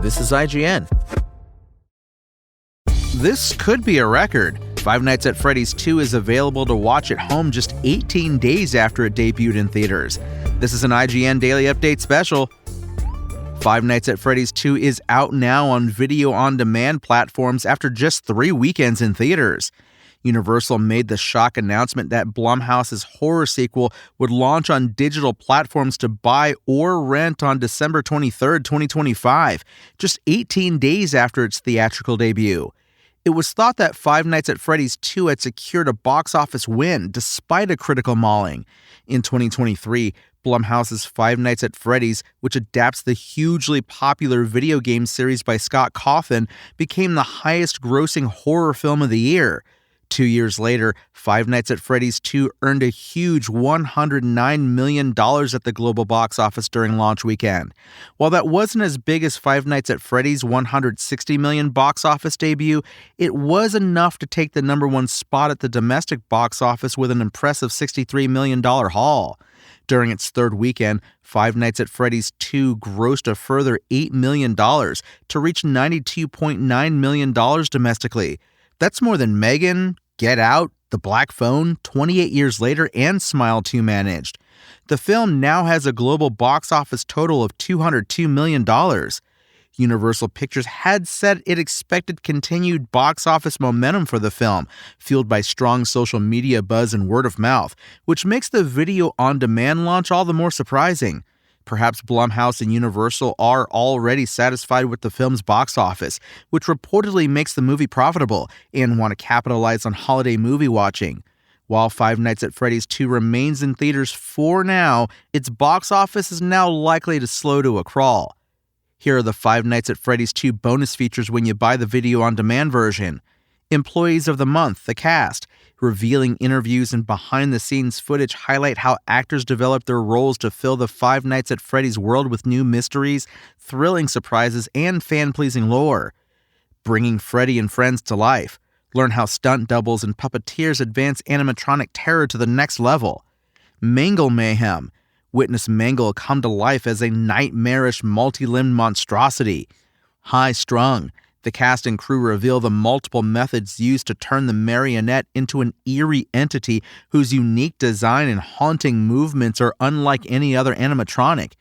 This is IGN. This could be a record. Five Nights at Freddy's 2 is available to watch at home just 18 days after it debuted in theaters. This is an IGN Daily Update special. Five Nights at Freddy's 2 is out now on video-on-demand platforms after just 3 weekends in theaters. Universal made the shock announcement that Blumhouse's horror sequel would launch on digital platforms to buy or rent on December 23, 2025, just 18 days after its theatrical debut. It was thought that Five Nights at Freddy's 2 had secured a box office win despite a critical mauling. In 2023, Blumhouse's Five Nights at Freddy's, which adapts the hugely popular video game series by Scott Cawthon, became the highest-grossing horror film of the year. 2 years later, Five Nights at Freddy's 2 earned a huge $109 million at the global box office during launch weekend. While that wasn't as big as Five Nights at Freddy's $160 million box office debut, it was enough to take the number one spot at the domestic box office with an impressive $63 million haul. During its third weekend, Five Nights at Freddy's 2 grossed a further $8 million to reach $92.9 million domestically. That's more than Megan, Get Out, The Black Phone, 28 Years Later, and Smile 2 managed. The film now has a global box office total of $202 million. Universal Pictures had said it expected continued box office momentum for the film, fueled by strong social media buzz and word of mouth, which makes the video-on-demand launch all the more surprising. Perhaps Blumhouse and Universal are already satisfied with the film's box office, which reportedly makes the movie profitable, and want to capitalize on holiday movie watching. While Five Nights at Freddy's 2 remains in theaters for now, its box office is now likely to slow to a crawl. Here are the Five Nights at Freddy's 2 bonus features when you buy the video-on-demand version. Employees of the Month, the cast. Revealing interviews and behind-the-scenes footage highlight how actors develop their roles to fill the Five Nights at Freddy's world with new mysteries, thrilling surprises, and fan-pleasing lore. Bringing Freddy and friends to life. Learn how stunt doubles and puppeteers advance animatronic terror to the next level. Mangle Mayhem. Witness Mangle come to life as a nightmarish multi-limbed monstrosity. High Strung. The cast and crew reveal the multiple methods used to turn the marionette into an eerie entity whose unique design and haunting movements are unlike any other animatronic.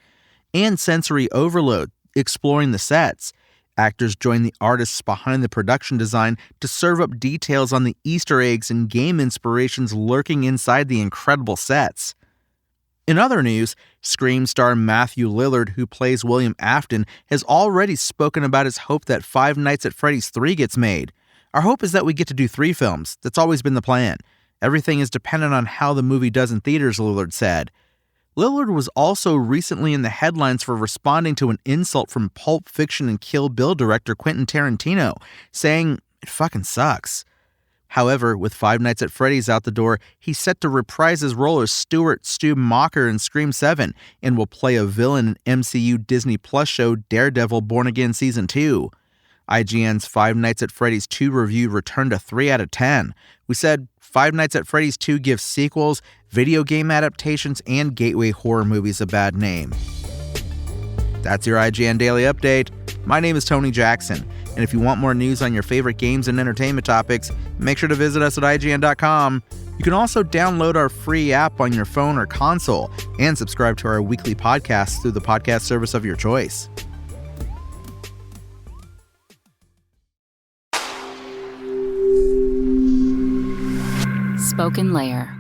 And Sensory Overload, exploring the sets. Actors join the artists behind the production design to serve up details on the Easter eggs and game inspirations lurking inside the incredible sets. In other news, Scream star Matthew Lillard, who plays William Afton, has already spoken about his hope that Five Nights at Freddy's 3 gets made. Our hope is that we get to do 3 films. That's always been the plan. Everything is dependent on how the movie does in theaters, Lillard said. Lillard was also recently in the headlines for responding to an insult from Pulp Fiction and Kill Bill director Quentin Tarantino, saying, "It fucking sucks." However, with Five Nights at Freddy's out the door, he's set to reprise his role as Stuart Stu Mocker in Scream 7 and will play a villain in MCU Disney Plus show Daredevil Born Again Season 2. IGN's Five Nights at Freddy's 2 review returned a 3 out of 10. We said Five Nights at Freddy's 2 gives sequels, video game adaptations, and gateway horror movies a bad name. That's your IGN Daily Update. My name is Tony Jackson. And if you want more news on your favorite games and entertainment topics, make sure to visit us at IGN.com. You can also download our free app on your phone or console and subscribe to our weekly podcasts through the podcast service of your choice. Spoken Layer.